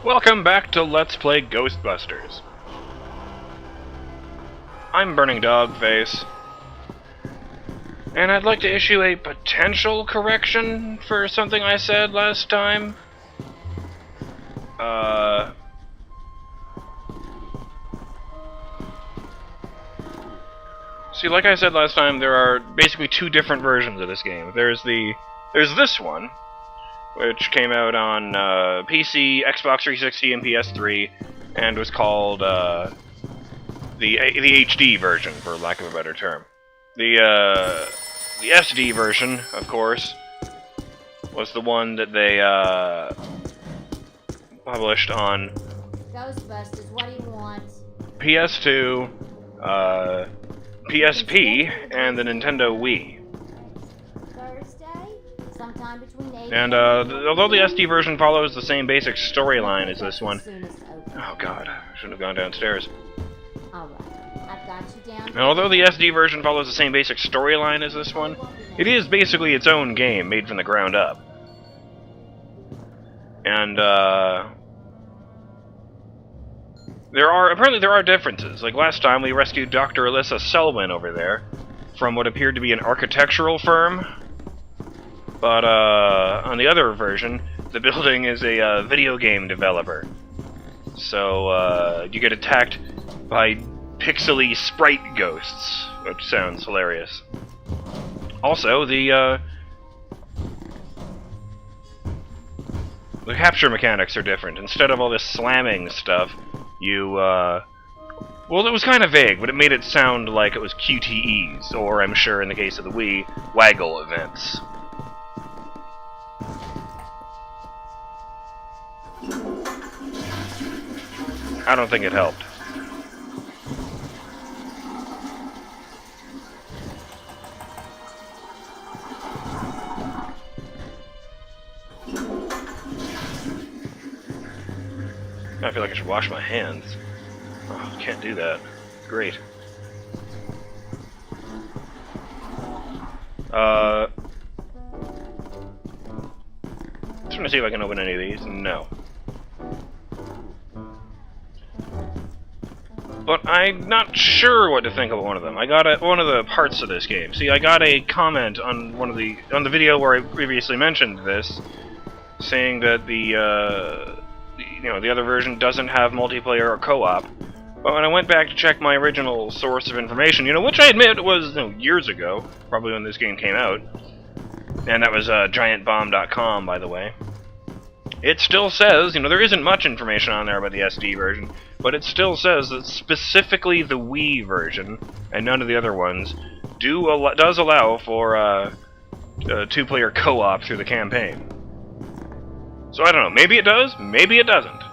Welcome back to Let's Play Ghostbusters. I'm BurningDogFace, and I'd like to issue a potential correction for something I said last time. See, like I said last time, there are basically two different versions of this game. There's this one, which came out on PC, Xbox 360, and PS3, and was called the HD version, for lack of a better term. The SD version, of course, was the one that they published on Ghostbusters, what do you want? PS2, PSP, and the Nintendo Wii. Thursday? Sometime between 8 And although the SD version follows the same basic storyline as this one... Oh god, I shouldn't have gone downstairs. Alright, I've got you down. And although the SD version follows the same basic storyline as this one, it is basically its own game, made from the ground up. And, apparently there are differences. Like last time, we rescued Dr. Alyssa Selwyn over there from what appeared to be an architectural firm. But, on the other version, the building is a video game developer. So, you get attacked by pixely sprite ghosts, which sounds hilarious. Also, the capture mechanics are different. Instead of all this slamming stuff, you, well, it was kind of vague, but it made it sound like it was QTEs, or, I'm sure in the case of the Wii, waggle events. I don't think it helped. I feel like I should wash my hands. Oh, can't do that. Great. I'm trying to see if I can open any of these. No. But I'm not sure what to think of one of them. I got one of the parts of this game. See, I got a comment on on the video where I previously mentioned this, saying that the other version doesn't have multiplayer or co-op. But when I went back to check my original source of information, which I admit was years ago, probably when this game came out, and that was giantbomb.com, by the way. It still says, there isn't much information on there about the SD version, but it still says that specifically the Wii version, and none of the other ones, does allow for two-player co-op through the campaign. So I don't know, maybe it does, maybe it doesn't.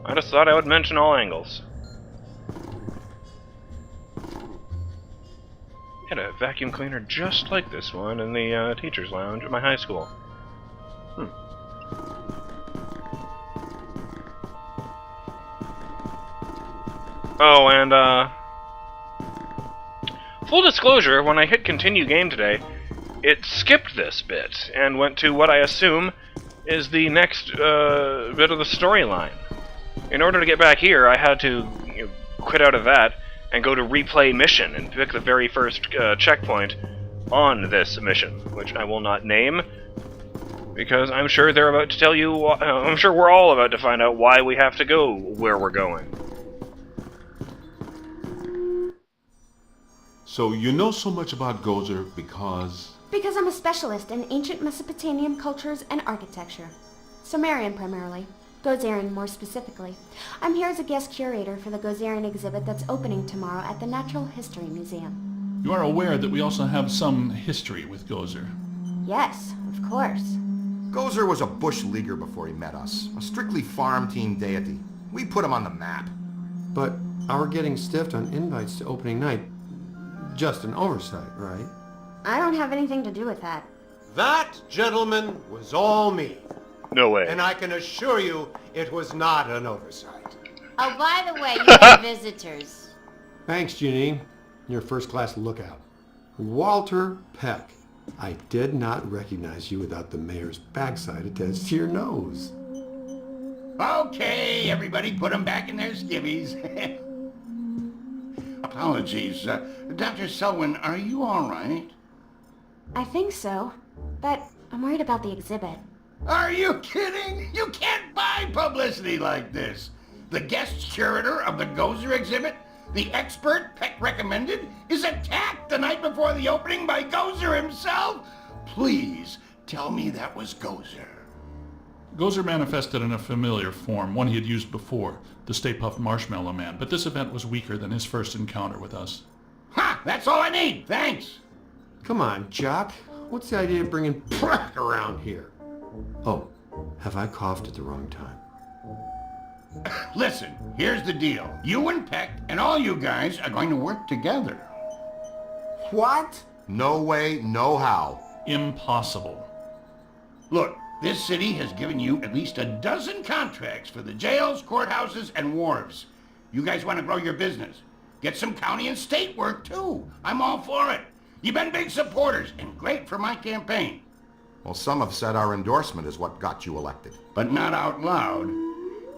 I just thought I would mention all angles. I had a vacuum cleaner just like this one in the teacher's lounge at my high school. Oh, and, full disclosure, when I hit continue game today, it skipped this bit, and went to what I assume is the next, bit of the storyline. In order to get back here, I had to quit out of that, and go to replay mission, and pick the very first, checkpoint on this mission, which I will not name, because I'm sure they're about to tell you, I'm sure we're all about to find out why we have to go where we're going. So you know so much about Gozer because... Because I'm a specialist in ancient Mesopotamian cultures and architecture. Sumerian primarily. Gozerian more specifically. I'm here as a guest curator for the Gozerian exhibit that's opening tomorrow at the Natural History Museum. You are aware that we also have some history with Gozer. Yes, of course. Gozer was a bush leaguer before he met us. A strictly farm team deity. We put him on the map. But our getting stiffed on invites to opening night, just an oversight, right? I don't have anything to do with that. That, gentlemen, was all me. No way. And I can assure you it was not an oversight. Oh, by the way, you have visitors. Thanks, Janine. You're a first-class lookout. Walter Peck. I did not recognize you without the mayor's backside attached to your nose. Okay, everybody put them back in their skivvies. Apologies. Dr. Selwyn, are you all right? I think so, but I'm worried about the exhibit. Are you kidding? You can't buy publicity like this. The guest curator of the Gozer exhibit, the expert Peck recommended, is attacked the night before the opening by Gozer himself? Please, tell me that was Gozer. Gozer manifested in a familiar form, one he had used before, the Stay-Puft Marshmallow Man, but this event was weaker than his first encounter with us. Ha! That's all I need, thanks! Come on, Jock. What's the idea of bringing Peck around here? Oh, have I coughed at the wrong time? Listen, here's the deal. You and Peck and all you guys are going to work together. What? No way, no how. Impossible. Look, this city has given you at least a dozen contracts for the jails, courthouses, and wharves. You guys want to grow your business. Get some county and state work, too. I'm all for it. You've been big supporters and great for my campaign. Well, some have said our endorsement is what got you elected. But not out loud.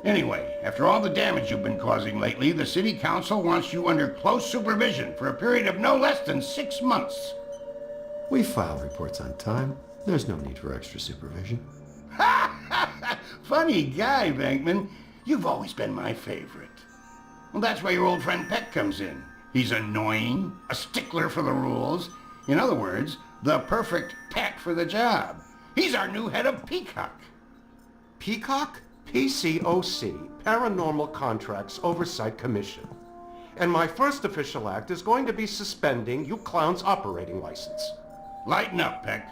Anyway, after all the damage you've been causing lately, the city council wants you under close supervision for a period of no less than 6 months. We file reports on time. There's no need for extra supervision. Funny guy, Venkman. You've always been my favorite. Well, that's where your old friend Peck comes in. He's annoying, a stickler for the rules. In other words, the perfect Peck for the job. He's our new head of Peacock. Peacock? PCOC, Paranormal Contracts Oversight Commission. And my first official act is going to be suspending you clowns' operating license. Lighten up, Peck.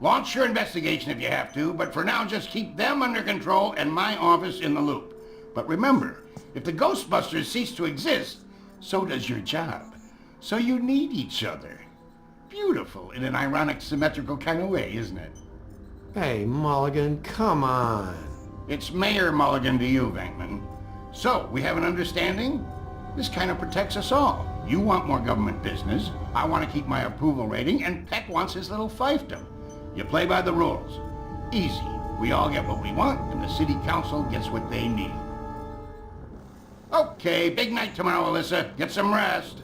Launch your investigation if you have to, but for now just keep them under control and my office in the loop. But remember, if the Ghostbusters cease to exist, so does your job. So you need each other. Beautiful in an ironic, symmetrical kind of way, isn't it? Hey, Mulligan, come on. It's Mayor Mulligan to you, Venkman. So, we have an understanding? This kind of protects us all. You want more government business, I want to keep my approval rating, and Peck wants his little fiefdom. You play by the rules. Easy. We all get what we want, and the city council gets what they need. Okay, big night tomorrow, Alyssa. Get some rest.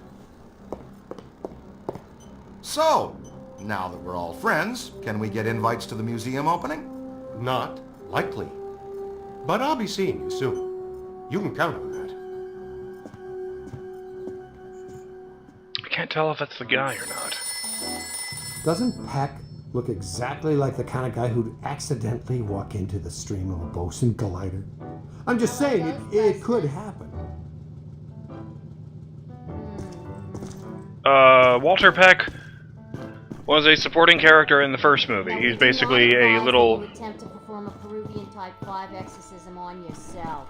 So, now that we're all friends, can we get invites to the museum opening? Not likely. But I'll be seeing you soon. You can count on that. I can't tell if that's the guy or not. Doesn't Peck look exactly like the kind of guy who'd accidentally walk into the stream of a Boson glider? I'm just saying, it could happen. Walter Peck was a supporting character in the first movie. He's basically a little... attempt to perform a Peruvian type 5 exorcism on yourself.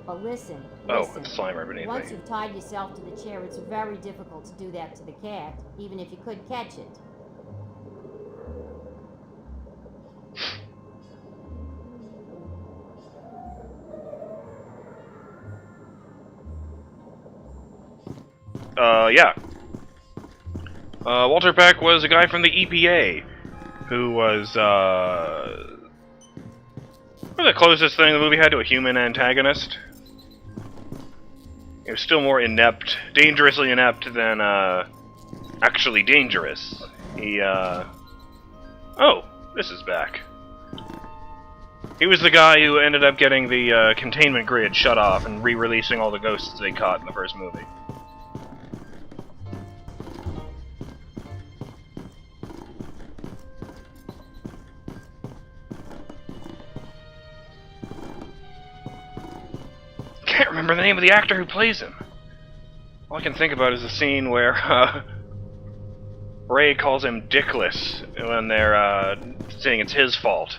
But listen, Oh, it's Slimer beneath once me. you've tied yourself to the chair, it's very difficult to do that to the cat, even if you could catch it. Yeah. Walter Peck was a guy from the EPA who was, the closest thing the movie had to a human antagonist. He was still more inept, dangerously inept than, actually dangerous. He, oh, this is back. He was the guy who ended up getting the, containment grid shut off and re-releasing all the ghosts they caught in the first movie. I can't remember the name of the actor who plays him. All I can think about is the scene where Ray calls him Dickless when they're saying it's his fault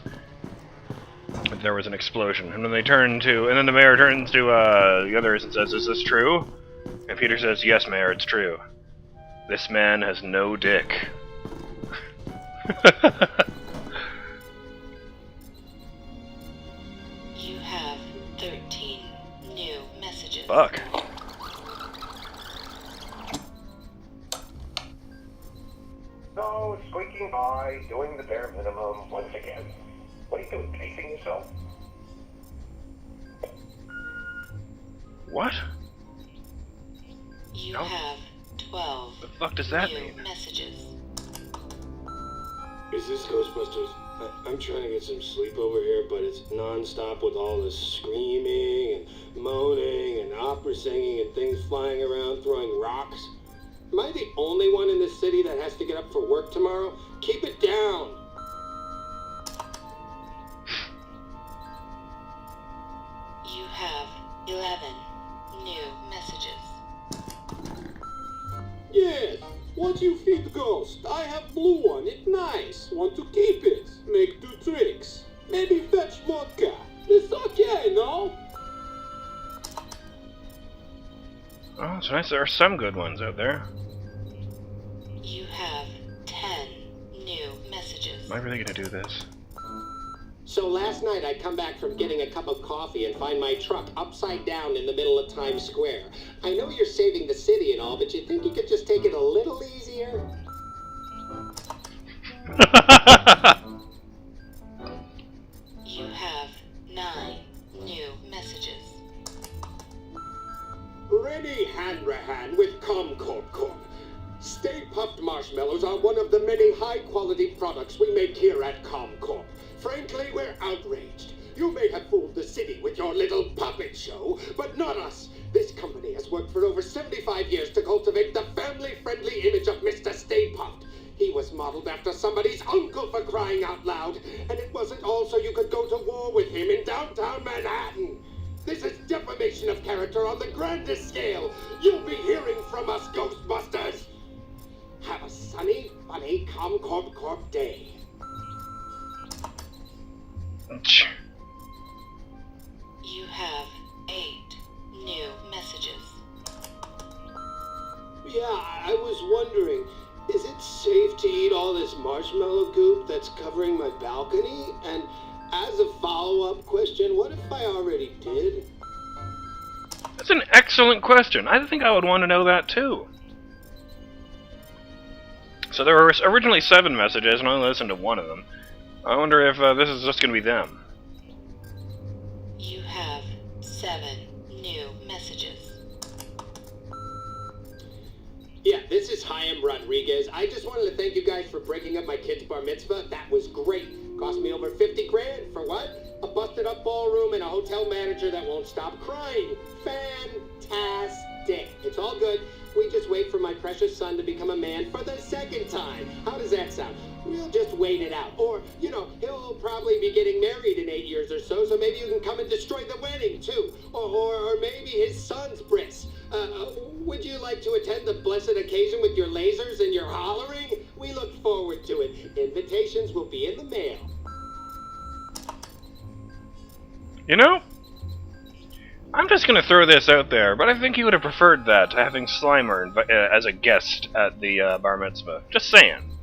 that there was an explosion. And then they turn to, and then the mayor turns to the others and says, "Is this true?" And Peter says, "Yes, Mayor, it's true. This man has no dick." You have 13 new messages. Fuck. Oh, squeaking by, doing the bare minimum once again. What are you doing, pacing yourself? What? You Oh. have 12 The fuck does that new mean? messages. Is this Ghostbusters? I'm trying to get some sleep over here, but it's non-stop with all this screaming and moaning and opera singing and things flying around throwing rocks. Am I the only one in this city that has to get up for work tomorrow? Keep it down! You have 11 new messages. Yes, once you feed ghost, I have blue one, it's nice. Want to keep it, make 2 tricks. Maybe fetch vodka. It's okay, no? Oh, it's nice. There are some good ones out there. You have 10 new messages. Am I really gonna do this? So last night I come back from getting a cup of coffee and find my truck upside down in the middle of Times Square. I know you're saving the city and all, but you think you could just take it a little easier? You have 9 new messages. Rennie Hanrahan with Comcorp Corp. Stay-Puft Marshmallows are one of the many high-quality products we make here at Comcorp. Frankly, we're outraged. You may have fooled the city with your little puppet show, but not us. This company has worked for over 75 years to cultivate the family-friendly image of Mr. Stay-Puft. He was modeled after somebody's uncle, for crying out loud, and it wasn't all so you could go to war with him in downtown Manhattan. This is defamation of character on the grandest scale. You'll be hearing from us, Ghostbusters. Have a sunny, funny Comcorp Corp day. You have 8 new messages. Yeah, I was wondering, is it safe to eat all this marshmallow goop that's covering my balcony? And as a follow-up question, what if I already did? That's an excellent question. I think I would want to know that too. So there were originally 7 messages, and I only listened to one of them. I wonder if this is just going to be them. You have 7 new messages. Yeah, this is Chaim Rodriguez. I just wanted to thank you guys for breaking up my kid's bar mitzvah. That was great. Cost me over 50 grand. For what? A busted up ballroom and a hotel manager that won't stop crying. Fantastic. It's all good. We just wait for my precious son to become a man for the 2nd time. How does that sound? We'll just wait it out. Or, you know, he'll probably be getting married in 8 years or so, so maybe you can come and destroy the wedding, too. Or maybe his son's bris. Would you like to attend the blessed occasion with your lasers and your hollering? We look forward to it. Invitations will be in the mail. You know, I'm just going to throw this out there, but I think he would have preferred that to having Slimer as a guest at the bar mitzvah. Just saying.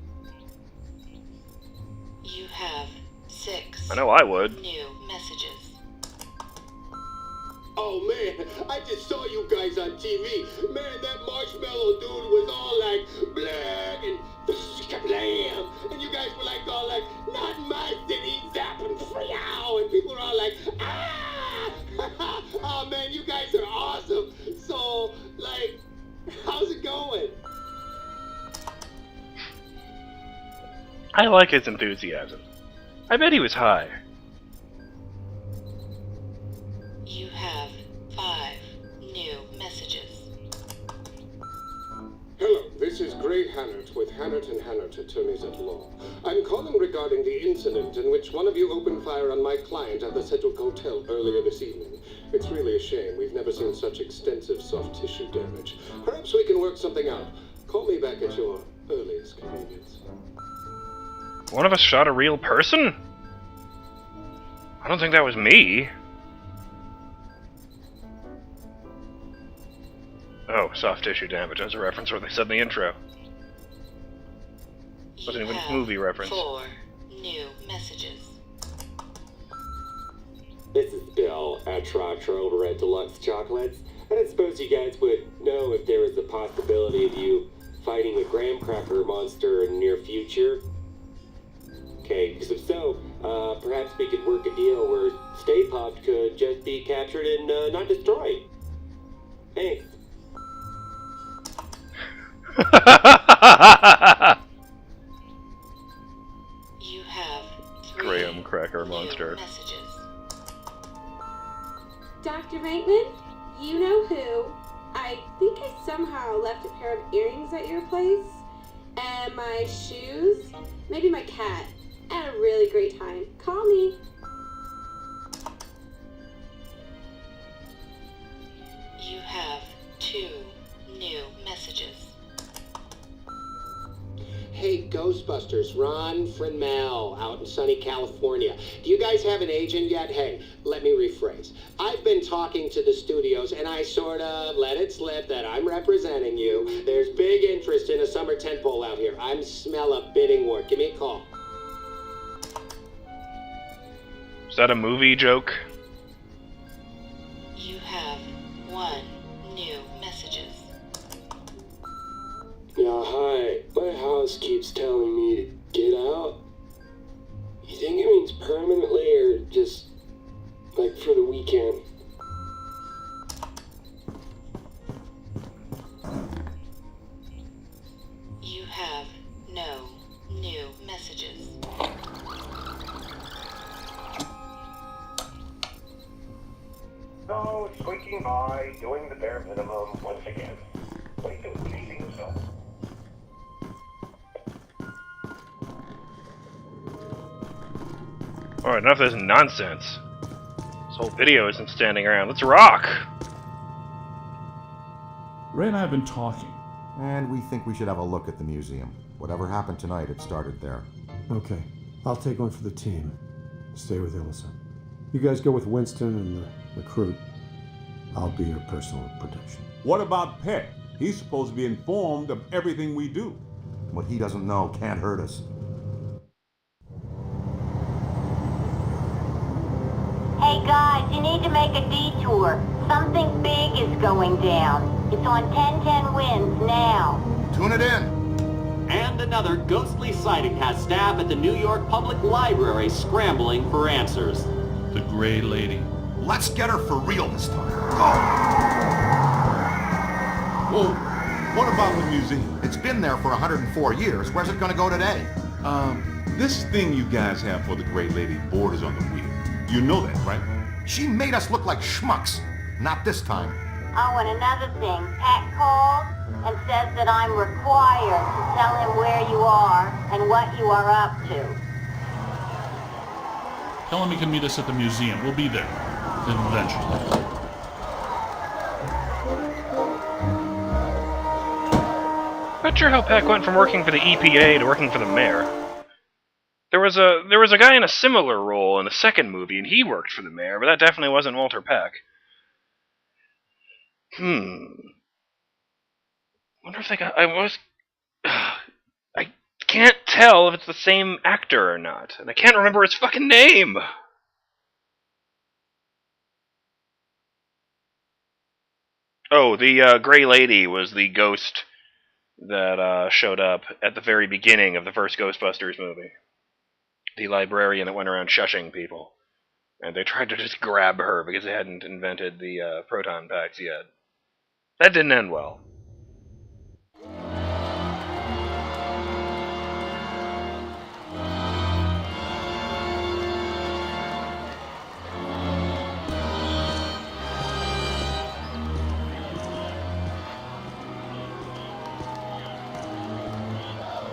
You have 6 I know I would. new messages. Oh man, I just saw you guys on TV. Man, that marshmallow dude was all like, blah, and kablam. And you guys were like, all like, not in my city, zap and freow. And people were all like, ah! Oh man, you guys are awesome. So, like, how's it going? I like his enthusiasm. I bet he was high. You have 5 new messages. Hello, this is Gray Hannert with Hannert & Hannert, attorneys at law. I'm calling regarding the incident in which one of you opened fire on my client at the Sedgwick Hotel earlier this evening. It's really a shame. We've never seen such extensive soft tissue damage. Perhaps we can work something out. Call me back at your earliest convenience. One of us shot a real person? I don't think that was me. Oh, soft tissue damage. That was a reference where they said in the intro. Wasn't even a movie reference. 4 new messages. This is Bill at Trotro over at Deluxe Chocolates, and I suppose you guys would know if there was the possibility of you fighting a graham cracker monster in the near future? Okay, because if so, perhaps we could work a deal where Stay-Puft could just be captured and not destroyed. Thanks. You have Graham Cracker Monster. messages. Dr. Reitman, you know who? I think I somehow left a pair of earrings at your place. And my shoes. Maybe my cat. I had a really great time. Call me. You have 2 new messages. Hey, Ghostbusters, Ron Frenmel out in sunny California. Do you guys have an agent yet? Hey, let me rephrase. I've been talking to the studios, and I sort of let it slip that I'm representing you. There's big interest in a summer tentpole out here. I'm smell a bidding war. Give me a call. Is that a movie joke? You have 1 new messages. Yeah, hi. My house keeps telling me to get out. You think it means permanently or just, like, for the weekend? You have no new messages. So, squeaking by, doing the bare minimum once again. What are you doing, chasing yourself? Alright, enough of this nonsense. This whole video isn't standing around. Let's rock! Ray and I have been talking. And we think we should have a look at the museum. Whatever happened tonight, it started there. Okay, I'll take one for the team. Stay with Ilsa. You guys go with Winston and the recruit. I'll be your personal protection. What about Peck? He's supposed to be informed of everything we do. What he doesn't know can't hurt us. Hey guys, you need to make a detour. Something big is going down. It's on 1010 winds now. Tune it in. And another ghostly sighting has staff at the New York Public Library scrambling for answers. The Gray Lady. Let's get her for real this time. Well, what about the museum? It's been there for 104 years. Where's it gonna go today? This thing you guys have for the Gray Lady borders on the wheel. You know that, right? She made us look like schmucks. Not this time. Oh, and another thing. Pat called and says that I'm required to tell him where you are and what you are up to. Tell him he can meet us at the museum. We'll be there. Eventually. Not sure how Peck went from working for the EPA to working for the mayor. There was a guy in a similar role in the second movie, and he worked for the mayor, but that definitely wasn't Walter Peck. Wonder if they got... I can't tell if it's the same actor or not, and I can't remember his fucking name! Oh, the Gray Lady was the ghost that showed up at the very beginning of the first Ghostbusters movie. The librarian that went around shushing people. And they tried to just grab her because they hadn't invented the proton packs yet. That didn't end well.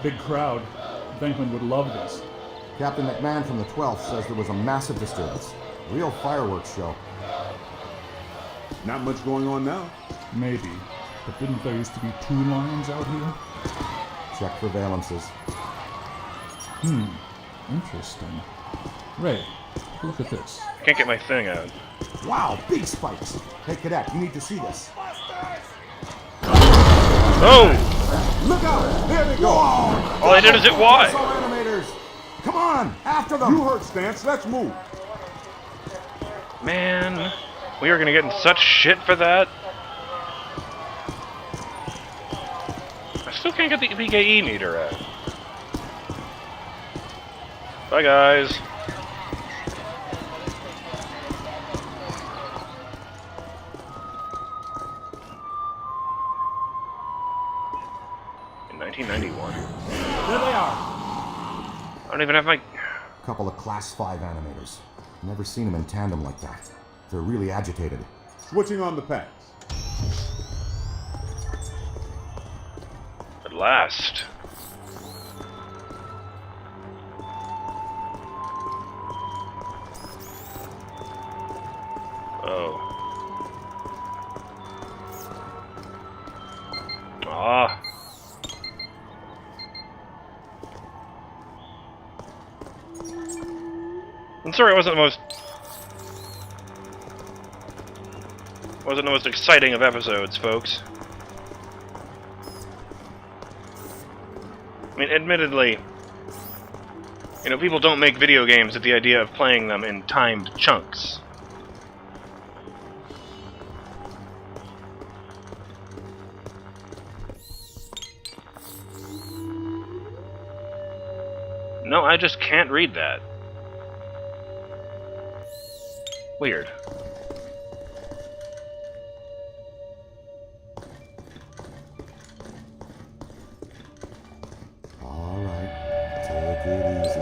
Big crowd. Venkman would love this. Captain McMahon from the 12th says there was a massive disturbance. Real fireworks show. Not much going on now. Maybe. But didn't there used to be 2 lions out here? Check for valences. Interesting. Ray, look at this. Can't get my thing out. Wow, big spikes. Hey, Cadet, you need to see this. Oh! Look out! There they go! Whoa. All I did is hit Y! Animators! Come on! After them! You heard Stance, let's move! Man, we are gonna get in such shit for that. I Still can't get the PKE meter out. Bye, guys. In 1991. There they are. I don't even have my... Couple of Class 5 animators. Never seen them in tandem like that. They're really agitated. Switching on the packs. At last. Oh. Ah. I'm sorry it wasn't the most exciting of episodes, folks. I mean, admittedly, you know, people don't make video games with the idea of playing them in timed chunks. No, I just can't read that. Weird. All right, take it easy.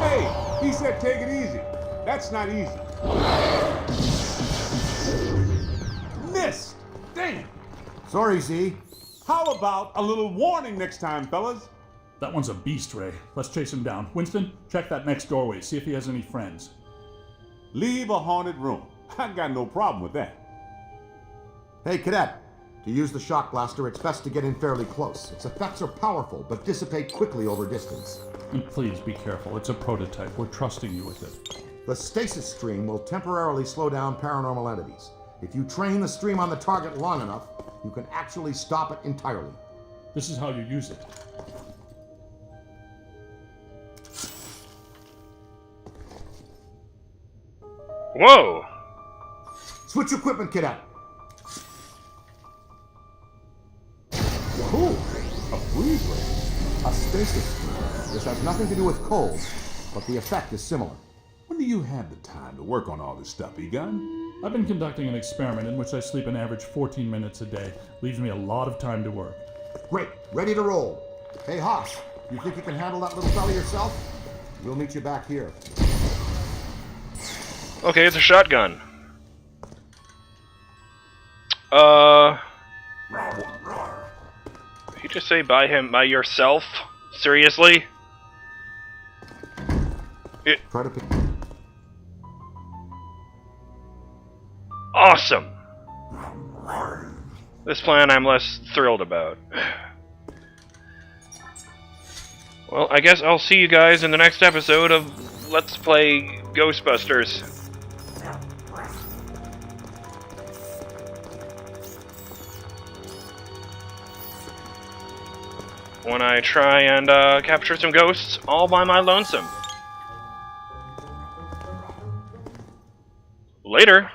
Hey, he said take it easy. That's not easy. Missed. Damn. Sorry, Z. How about a little warning next time, fellas? That one's a beast, Ray. Let's chase him down. Winston, check that next doorway. See if he has any friends. Leave a haunted room. I got no problem with that. Hey, Cadet. To use the shock blaster, it's best to get in fairly close. Its effects are powerful, but dissipate quickly over distance. And please be careful. It's a prototype. We're trusting you with it. The stasis stream will temporarily slow down paranormal entities. If you train the stream on the target long enough, you can actually stop it entirely. This is how you use it. Whoa! Switch equipment, Cadet. Cool. A freeze ray. A stasis stream. This has nothing to do with cold, but the effect is similar. When do you have the time to work on all this stuff, Egon? I've been conducting an experiment in which I sleep an average 14 minutes a day. Leaves me a lot of time to work. Great. Ready to roll. Hey, Haas, you think you can handle that little fella yourself? We'll meet you back here. Okay, it's a shotgun. Did you just say by yourself? Seriously? Try to pick. Awesome! This plan I'm less thrilled about. Well, I guess I'll see you guys in the next episode of Let's Play Ghostbusters. When I try and capture some ghosts all by my lonesome. Later.